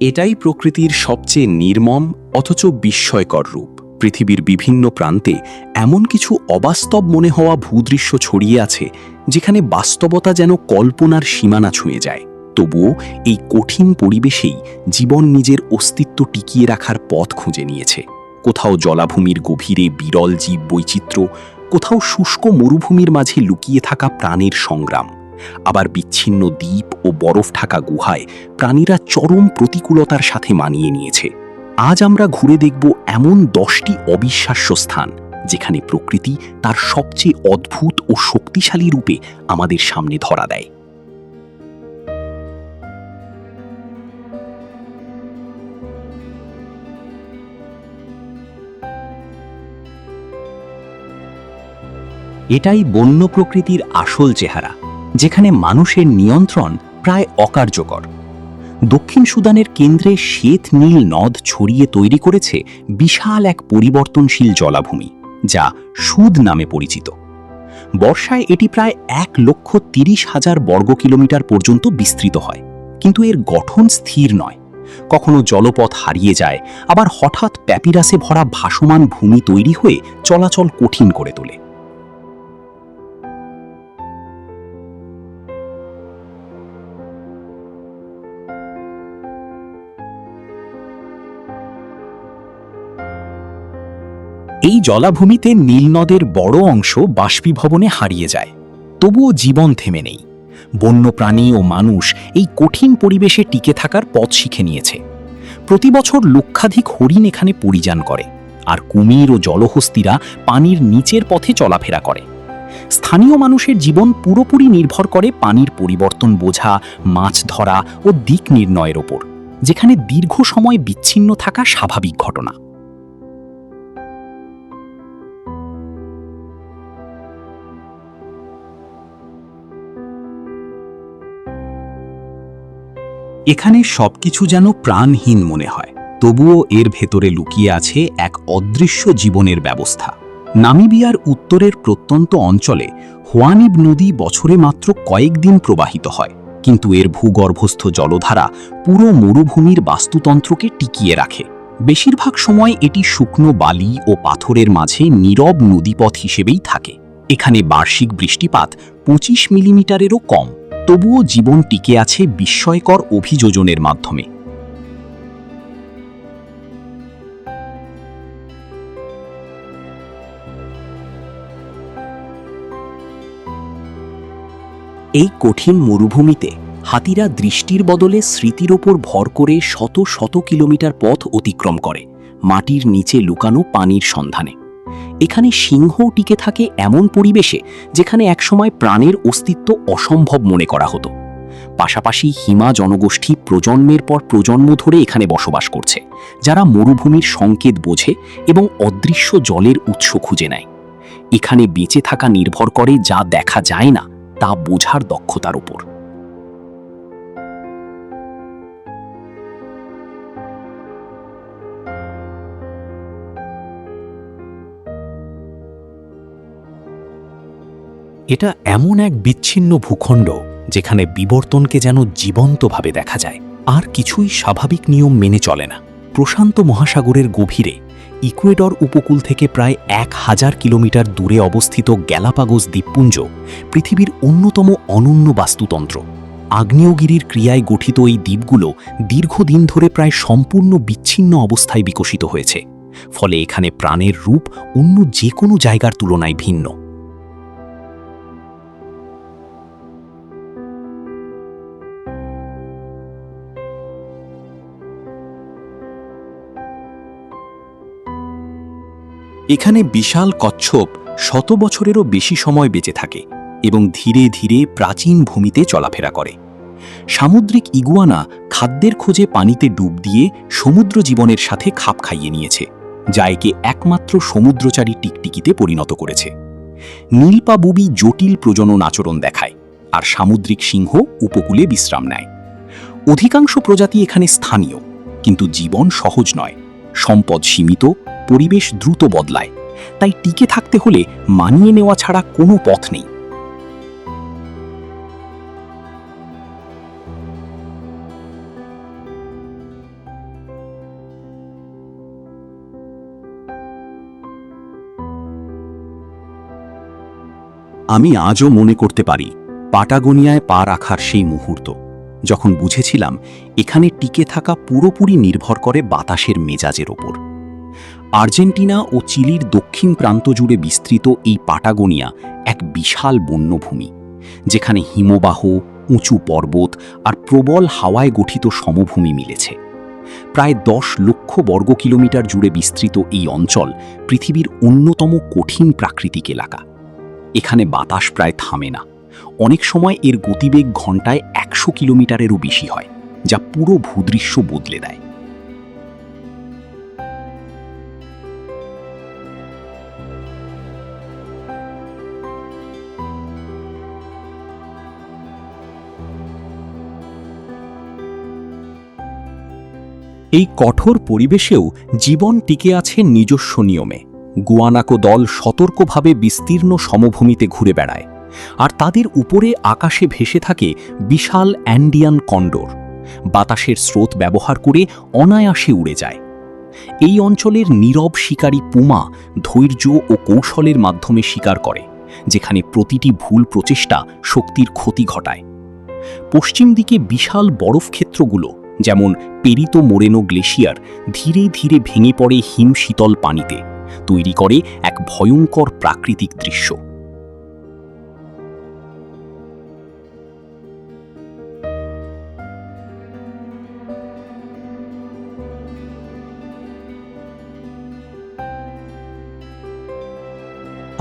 এটাই প্রকৃতির সবচেয়ে নির্মম অথচ বিস্ময়কর রূপ। পৃথিবীর বিভিন্ন প্রান্তে এমন কিছু অবাস্তব মনে হওয়া ভূদৃশ্য ছড়িয়ে আছে যেখানে বাস্তবতা যেন কল্পনার সীমানা ছুঁয়ে যায়। তবুও এই কঠিন পরিবেশেই জীবন নিজের অস্তিত্ব টিকিয়ে রাখার পথ খুঁজে নিয়েছে। কোথাও জলাভূমির গভীরে বিরল জীব বৈচিত্র্য, কোথাও শুষ্ক মরুভূমির মাঝে লুকিয়ে থাকা প্রাণের সংগ্রাম, আবার বিচ্ছিন্ন দ্বীপ ও বরফ ঢাকা গুহায় প্রাণীরা চরম প্রতিকূলতার সাথে মানিয়ে নিয়েছে। আজ আমরা ঘুরে দেখব এমন 10টি অবিশ্বাস্য স্থান যেখানে প্রকৃতি তার সবচেয়ে অদ্ভুত ও শক্তিশালী রূপে আমাদের সামনে ধরা দেয়। এটাই বন্য প্রকৃতির আসল চেহারা, যেখানে মানুষের নিয়ন্ত্রণ প্রায় অকার্যকর। দক্ষিণ সুদানের কেন্দ্রে শ্বেত নীল নদ ছড়িয়ে তৈরি করেছে বিশাল এক পরিবর্তনশীল জলাভূমি, যা সুদ নামে পরিচিত। বর্ষায় এটি প্রায় 1,30,000 বর্গ কিলোমিটার পর্যন্ত বিস্তৃত হয়, কিন্তু এর গঠন স্থির নয়। কখনো জলপথ হারিয়ে যায়, আবার হঠাৎ প্যাপিরাসে ভরা ভাসমান ভূমি তৈরি হয়ে চলাচল কঠিন করে তোলে। এই জলাভূমিতে নীলনদের বড় অংশ বাষ্পীভবনে হারিয়ে যায়, তবুও জীবন থেমে নেই। বন্যপ্রাণী ও মানুষ এই কঠিন পরিবেশে টিকে থাকার পথ শিখে নিয়েছে। প্রতি বছর লক্ষাধিক হরিণ এখানে পরিযান করে, আর কুমির ও জলহস্তিরা পানির নিচের পথে চলাফেরা করে। স্থানীয় মানুষের জীবন পুরোপুরি নির্ভর করে পানির পরিবর্তন বোঝা, মাছ ধরা ও দিক নির্ণয়ের ওপর, যেখানে দীর্ঘ সময় বিচ্ছিন্ন থাকা স্বাভাবিক ঘটনা। এখানে সবকিছু যেন প্রাণহীন মনে হয়, তবুও এর ভেতরে লুকিয়ে আছে এক অদৃশ্য জীবনের ব্যবস্থা। নামিবিয়ার উত্তরের প্রত্যন্ত অঞ্চলে হোয়ানিব নদী বছরে মাত্র কয়েকদিন প্রবাহিত হয়, কিন্তু এর ভূগর্ভস্থ জলধারা পুরো মরুভূমির বাস্তুতন্ত্রকে টিকিয়ে রাখে। বেশিরভাগ সময় এটি শুকনো বালি ও পাথরের মাঝে নীরব নদীপথ হিসেবেই থাকে। এখানে বার্ষিক বৃষ্টিপাত 25 মিলিমিটারেরও কম, তবুও জীবন টিকে আছে বিস্ময়কর অভিযোজনের মাধ্যমে। এই কঠিন মরুভূমিতে হাতিরা দৃষ্টির বদলে স্মৃতির ওপর ভর করে শত শত কিলোমিটার পথ অতিক্রম করে, মাটির নিচে লুকানো পানির সন্ধানে। এখানে সিংহও টিকে থাকে এমন পরিবেশে যেখানে একসময় প্রাণের অস্তিত্ব অসম্ভব মনে করা হতো। পাশাপাশি হিমা জনগোষ্ঠী প্রজন্মের পর প্রজন্ম ধরে এখানে বসবাস করছে, যারা মরুভূমির সংকেত বোঝে এবং অদৃশ্য জলের উৎস খুঁজে নেয়। এখানে বেঁচে থাকা নির্ভর করে যা দেখা যায় না তা বোঝার দক্ষতার উপর। এটা এমন এক বিচ্ছিন্ন ভূখণ্ড যেখানে বিবর্তনকে যেন জীবন্তভাবে দেখা যায়, আর কিছুই স্বাভাবিক নিয়ম মেনে চলে না। প্রশান্ত মহাসাগরের গভীরে ইকুয়েডর উপকূল থেকে প্রায় 1000 কিলোমিটার দূরে অবস্থিত গ্যালাপাগোস দ্বীপপুঞ্জ পৃথিবীর অন্যতম অনন্য বাস্তুতন্ত্র। আগ্নেয়গিরির ক্রিয়ায় গঠিত এই দ্বীপগুলো দীর্ঘদিন ধরে প্রায় সম্পূর্ণ বিচ্ছিন্ন অবস্থায় বিকশিত হয়েছে, ফলে এখানে প্রাণের রূপ অন্য যে কোনো জায়গার তুলনায় ভিন্ন। এখানে বিশাল কচ্ছপ শত বছরেরও বেশি সময় বেঁচে থাকে এবং ধীরে ধীরে প্রাচীন ভূমিতে চলাফেরা করে। সামুদ্রিক ইগুয়ানা খাদ্যের খোঁজে পানিতে ডুব দিয়ে সমুদ্র জীবনের সাথে খাপ খাইয়ে নিয়েছে, যা একে একমাত্র সমুদ্রচারী টিকটিকিতে পরিণত করেছে। নীলপা বুবি জটিল প্রজনন আচরণ দেখায়, আর সামুদ্রিক সিংহ উপকূলে বিশ্রাম নেয়। অধিকাংশ প্রজাতি এখানে স্থানীয়, কিন্তু জীবন সহজ নয়। সম্পদ সীমিত, পরিবেশ দ্রুত বদলায়, তাই টিকে থাকতে হলে মানিয়ে নেওয়া ছাড়া কোনো পথ নেই। আমি আজও মনে করতে পারি পাটাগোনিয়ায় পা রাখার সেই মুহূর্ত, যখন বুঝেছিলাম এখানে টিকে থাকা পুরোপুরি নির্ভর করে বাতাসের মেজাজের ওপর। আর্জেন্টিনা ও চিলির দক্ষিণ প্রান্ত জুড়ে বিস্তৃত এই পাটাগোনিয়া এক বিশাল বন্যভূমি, যেখানে হিমবাহ, উঁচু পর্বত আর প্রবল হাওয়ায় গঠিত সমভূমি মিলেছে। প্রায় 10 লক্ষ বর্গ কিলোমিটার জুড়ে বিস্তৃত এই অঞ্চল পৃথিবীর অন্যতম কঠিন প্রাকৃতিক এলাকা। এখানে বাতাস প্রায় থামে না, অনেক সময় এর গতিবেগ ঘন্টায় 100 কিলোমিটারেরও বেশি হয়, যা পুরো ভূদৃশ্য বদলে দেয়। এই কঠোর পরিবেশেও জীবন টিকে আছে নিজস্ব নিয়মে। গুয়ানাকো দল সতর্কভাবে বিস্তীর্ণ সমভূমিতে ঘুরে বেড়ায়, আর তাদের উপরে আকাশে ভেসে থাকে বিশাল অ্যান্ডিয়ান কন্ডোর। বাতাসের স্রোত ব্যবহার করে অনায়াসে উড়ে যায়। এই অঞ্চলের নীরব শিকারী পুমা ধৈর্য ও কৌশলের মাধ্যমে শিকার করে, যেখানে প্রতিটি ভুল প্রচেষ্টা শক্তির ক্ষতি ঘটায়। পশ্চিম দিকে বিশাল বরফক্ষেত্রগুলো, যেমন পেরিতো মোরেনো গ্লেশিয়ার, ধীরে ধীরে ভেঙে পড়ে হিম শীতল পানিতে, তৈরি করে এক ভয়ঙ্কর প্রাকৃতিক দৃশ্য।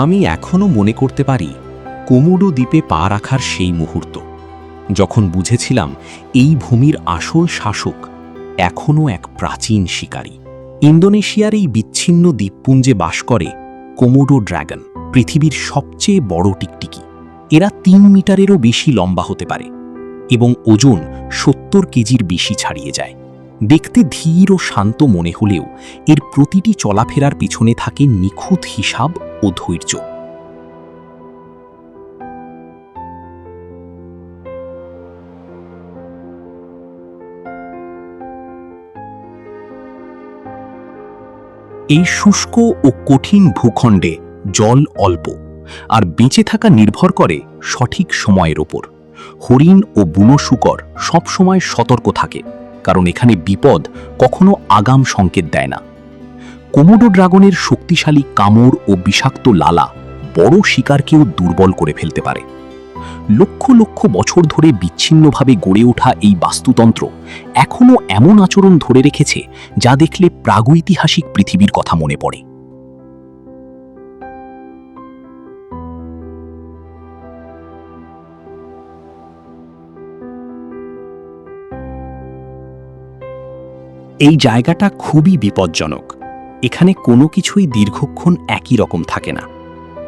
আমি এখনো মনে করতে পারি কোমোডো দ্বীপে পা রাখার সেই মুহূর্ত, যখন বুঝেছিলাম এই ভূমির আসল শাসক এখনও এক প্রাচীন শিকারী। ইন্দোনেশিয়ার এই বিচ্ছিন্ন দ্বীপপুঞ্জে বাস করে কোমোডো ড্রাগন, পৃথিবীর সবচেয়ে বড় টিকটিকি। এরা 3 মিটারেরও বেশি লম্বা হতে পারে এবং ওজন 70 কেজির বেশি ছাড়িয়ে যায়। দেখতে ধীর ও শান্ত মনে হলেও এর প্রতিটি চলাফেরার পিছনে থাকে নিখুঁত হিসাব ও ধৈর্য। এই শুষ্ক ও কঠিন ভূখণ্ডে জল অল্প, আর বেঁচে থাকা নির্ভর করে সঠিক সময়ের ওপর। হরিণ ও বুনো শূকর সবসময় সতর্ক থাকে, কারণ এখানে বিপদ কখনো আগাম সংকেত দেয় না। কোমোডো ড্রাগনের শক্তিশালী কামড় ও বিষাক্ত লালা বড় শিকারকেও দুর্বল করে ফেলতে পারে। লক্ষ লক্ষ বছর ধরে বিচ্ছিন্নভাবে গড়ে ওঠা এই বাস্তুতন্ত্র এখনও এমন আচরণ ধরে রেখেছে যা দেখলে প্রাগৈতিহাসিক পৃথিবীর কথা মনে পড়ে। এই জায়গাটা খুবই বিপজ্জনক। এখানে কোনো কিছুই দীর্ঘক্ষণ একই রকম থাকে না,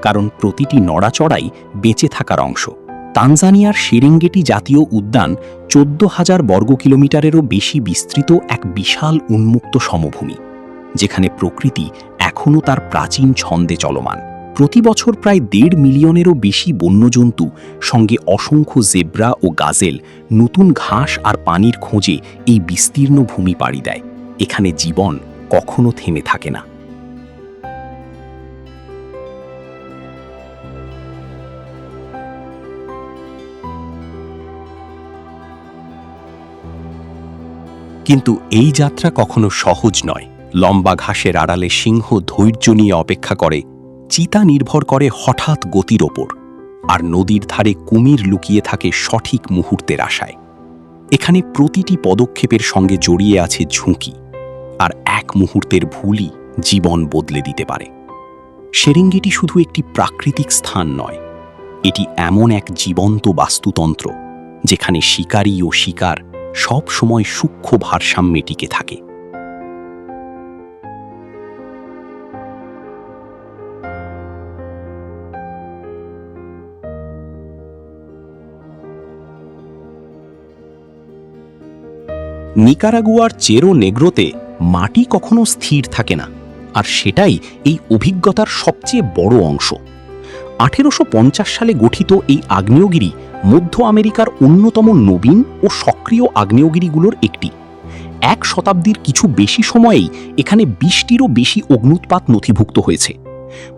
কারণ প্রতিটি নড়াচড়াই বেঁচে থাকার অংশ। তানজানিয়ার সেরেঙ্গেটি জাতীয় উদ্যান 14,000 বর্গ কিলোমিটারেরও বেশি বিস্তৃত এক বিশাল উন্মুক্ত সমভূমি, যেখানে প্রকৃতি এখনও তার প্রাচীন ছন্দে চলমান। প্রতি বছর প্রায় 1.5 মিলিয়নেরও বেশি বন্যজন্তু, সঙ্গে অসংখ্য জেব্রা ও গাজেল নতুন ঘাস আর পানির খোঁজে এই বিস্তীর্ণ ভূমি পাড়ি দেয়। এখানে জীবন কখনো থেমে থাকে না। কিন্তু এই যাত্রা কখনো সহজ নয়। লম্বা ঘাসের আড়ালে সিংহ ধৈর্য নিয়ে অপেক্ষা করে, চিতা নির্ভর করে হঠাৎ গতির ওপর, আর নদীর ধারে কুমির লুকিয়ে থাকে সঠিক মুহূর্তের আশায়। এখানে প্রতিটি পদক্ষেপের সঙ্গে জড়িয়ে আছে ঝুঁকি, আর এক মুহূর্তের ভুলই জীবন বদলে দিতে পারে। সেরেঙ্গেটি শুধু একটি প্রাকৃতিক স্থান নয়, এটি এমন এক জীবন্ত বাস্তুতন্ত্র যেখানে শিকারী ও শিকার সব সময় সূক্ষ্ম ভারসাম্যে টিকে থাকে। নিকারাগুয়ার চেরো নেগ্রোতে মাটি কখনো স্থির থাকে না, আর সেটাই এই অভিজ্ঞতার সবচেয়ে বড় অংশ। 1850 সালে গঠিত এই আগ্নেয়গিরি মধ্য আমেরিকার অন্যতম নবীন ও সক্রিয় আগ্নেয়গিরিগুলোর একটি। 1 শতাব্দীর কিছু বেশি সময়েই এখানে 20টিরও বেশি অগ্ন্যুৎপাত নথিভুক্ত হয়েছে,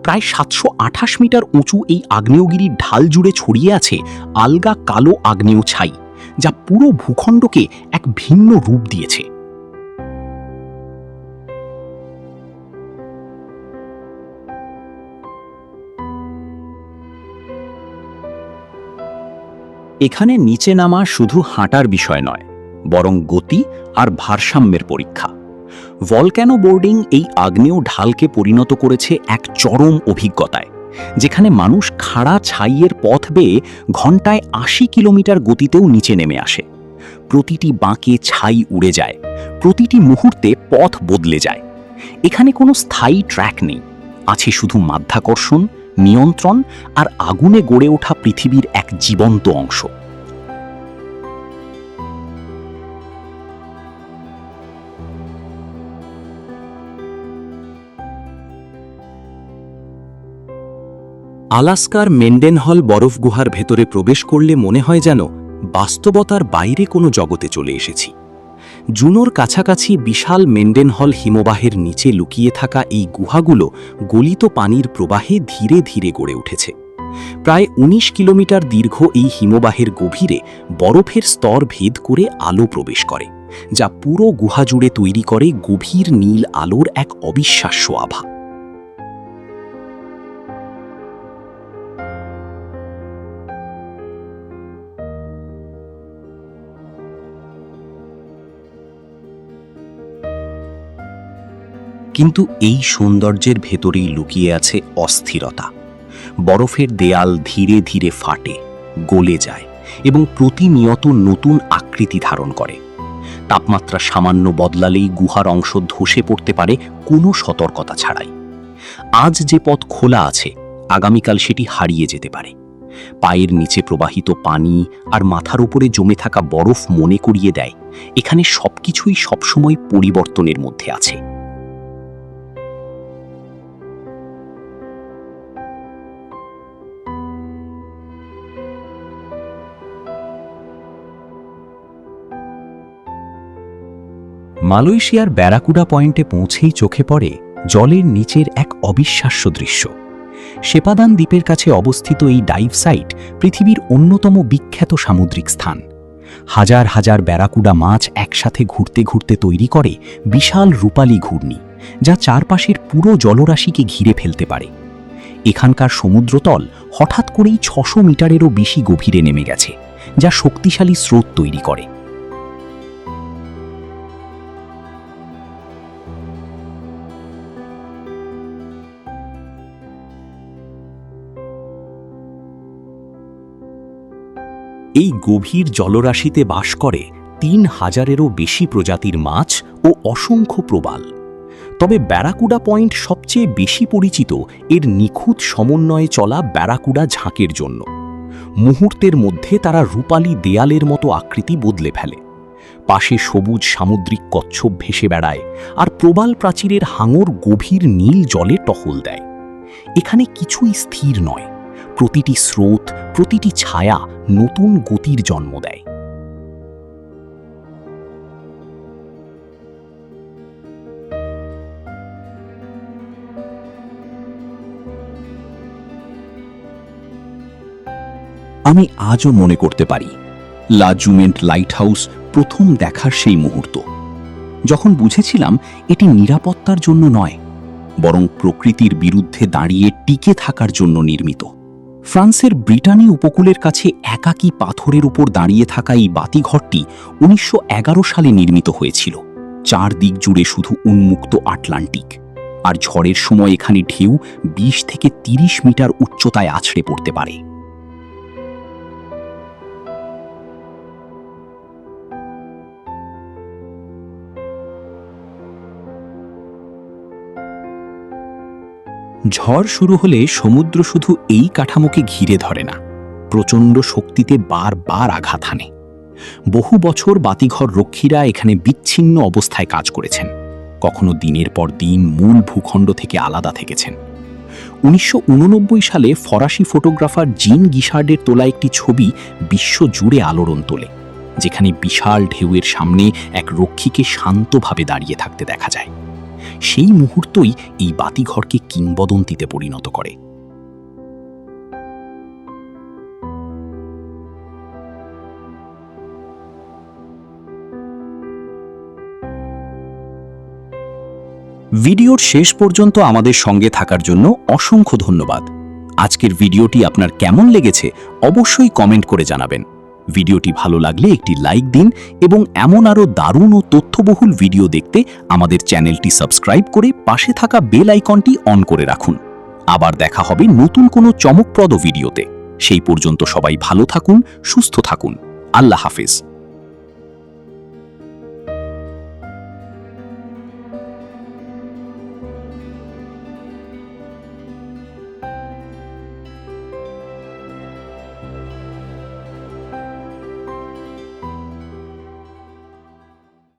প্রায় 728 মিটার উঁচু এই আগ্নেয়গিরির ঢাল জুড়ে ছড়িয়ে আছে আলগা কালো আগ্নেয় ছাই, যা পুরো ভূখণ্ডকে এক ভিন্ন রূপ দিয়েছে। এখানে নিচে নামা শুধু হাঁটার বিষয় নয়, বরং গতি আর ভারসাম্যের পরীক্ষা। ভলক্যানো বোর্ডিং এই আগ্নেয় ঢালকে পরিণত করেছে এক চরম অভিজ্ঞতায়, যেখানে মানুষ খাড়া ছাইয়ের পথ বেয়ে ঘন্টায় 80 কিলোমিটার গতিতেও নিচে নেমে আসে। প্রতিটি বাঁকে ছাই উড়ে যায়, প্রতিটি মুহূর্তে পথ বদলে যায়। এখানে কোনো স্থায়ী ট্র্যাক নেই, আছে শুধু মাধ্যাকর্ষণ, নিয়ন্ত্রণ আর আগুনে গড়ে ওঠা পৃথিবীর এক জীবন্ত অংশ। আলাস্কার মেন্ডেনহল বরফ গুহার ভেতরে প্রবেশ করলে মনে হয় যেন বাস্তবতার বাইরে কোনো জগতে চলে এসেছি। জুনোর কাছাকাছি বিশাল মেন্ডেনহল হিমবাহের নিচে লুকিয়ে থাকা এই গুহাগুলো গলিত পানির প্রবাহে ধীরে ধীরে গড়ে উঠেছে। প্রায় 19 কিলোমিটার দীর্ঘ এই হিমবাহের গভীরে বরফের স্তর ভেদ করে আলো প্রবেশ করে, যা পুরো গুহা জুড়ে তৈরি করে গভীর নীল আলোর এক অবিশ্বাস্য আভা। কিন্তু এই সৌন্দর্যের ভেতরেই লুকিয়ে আছে অস্থিরতা। বরফের দেয়াল ধীরে ধীরে ফাটে, গলে যায় এবং প্রতিনিয়ত নতুন আকৃতি ধারণ করে। তাপমাত্রা সামান্য বদলালেই গুহার অংশ ধসে পড়তে পারে কোনো সতর্কতা ছাড়াই। আজ যে পথ খোলা আছে, আগামীকাল সেটি হারিয়ে যেতে পারে। পায়ের নিচে প্রবাহিত পানি আর মাথার উপরে জমে থাকা বরফ মনে করিয়ে দেয় এখানে সবকিছুই সবসময় পরিবর্তনের মধ্যে আছে। মালয়েশিয়ার ব্যারাকুডা পয়েন্টে পৌঁছেই চোখে পড়ে জলের নিচের এক অবিশ্বাস্য দৃশ্য। সেপাদান দ্বীপের কাছে অবস্থিত এই ডাইভ সাইট পৃথিবীর অন্যতম বিখ্যাত সামুদ্রিক স্থান। হাজার হাজার ব্যারাকুডা মাছ একসাথে ঘুরতে ঘুরতে তৈরি করে বিশাল রূপালী ঘূর্ণি, যা চারপাশের পুরো জলরাশিকে ঘিরে ফেলতে পারে। এখানকার সমুদ্রতল হঠাৎ করেই 600 মিটারেরও বেশি গভীরে নেমে গেছে, যা শক্তিশালী স্রোত তৈরি করে। এই গভীর জলরাশিতে বাস করে 3000-এরও বেশি প্রজাতির মাছ ও অসংখ্য প্রবাল। তবে ব্যারাকুডা পয়েন্ট সবচেয়ে বেশি পরিচিত এর নিখুঁত সমন্বয়ে চলা ব্যারাকুডা ঝাঁকের জন্য। মুহূর্তের মধ্যে তারা রূপালী দেয়ালের মতো আকৃতি বদলে ফেলে। পাশে সবুজ সামুদ্রিক কচ্ছপ ভেসে বেড়ায়, আর প্রবাল প্রাচীরের হাঙর গভীর নীল জলে টহল দেয়। এখানে কিছুই স্থির নয়, প্রতিটি স্রোত, প্রতিটি ছায়া নতুন গতির জন্ম দেয়। আমি আজও মনে করতে পারি লা জুমেন্ট লাইট হাউস প্রথম দেখার সেই মুহূর্ত, যখন বুঝেছিলাম এটি নিরাপত্তার জন্য নয়, বরং প্রকৃতির বিরুদ্ধে দাঁড়িয়ে টিকে থাকার জন্য নির্মিত। ফ্রান্সের ব্রিটানি উপকূলের কাছে একাকী পাথরের উপর দাঁড়িয়ে থাকা এই বাতিঘরটি 1911 সালে নির্মিত হয়েছিল। চারদিক জুড়ে শুধু উন্মুক্ত আটলান্টিক, আর ঝড়ের সময় এখানে ঢেউ 20 থেকে 30 মিটার উচ্চতায় আছড়ে পড়তে পারে। ঝড় শুরু হলে সমুদ্র শুধু এই কাঠামোকে ঘিরে ধরে না, প্রচণ্ড শক্তিতে বারবার আঘাত হানে। বহু বছর বাতিঘর রক্ষীরা এখানে বিচ্ছিন্ন অবস্থায় কাজ করেছেন, কখনো দিনের পর দিন মূল ভূখণ্ড থেকে আলাদা থেকেছেন। 1989 সালে ফরাসি ফটোগ্রাফার জিন গিশার্ডের তোলা একটি ছবি বিশ্বজুড়ে আলোড়ন তোলে, যেখানে বিশাল ঢেউয়ের সামনে এক রক্ষীকে শান্তভাবে দাঁড়িয়ে থাকতে দেখা যায়। সেই মুহূর্তই এই বাতিঘরকে কিংবদন্তিতে পরিণত করে। ভিডিওর শেষ পর্যন্ত আমাদের সঙ্গে থাকার জন্য অসংখ্য ধন্যবাদ। আজকের ভিডিওটি আপনার কেমন লেগেছে অবশ্যই কমেন্ট করে জানাবেন। ভিডিওটি ভালো লাগলে একটি লাইক দিন এবং এমন আরও দারুণ ও তথ্যবহুল ভিডিও দেখতে আমাদের চ্যানেলটি সাবস্ক্রাইব করে পাশে থাকা বেল আইকনটি অন করে রাখুন। আবার দেখা হবে নতুন কোনো চমকপ্রদ ভিডিওতে। সেই পর্যন্ত সবাই ভালো থাকুন, সুস্থ থাকুন। আল্লাহ হাফেজ।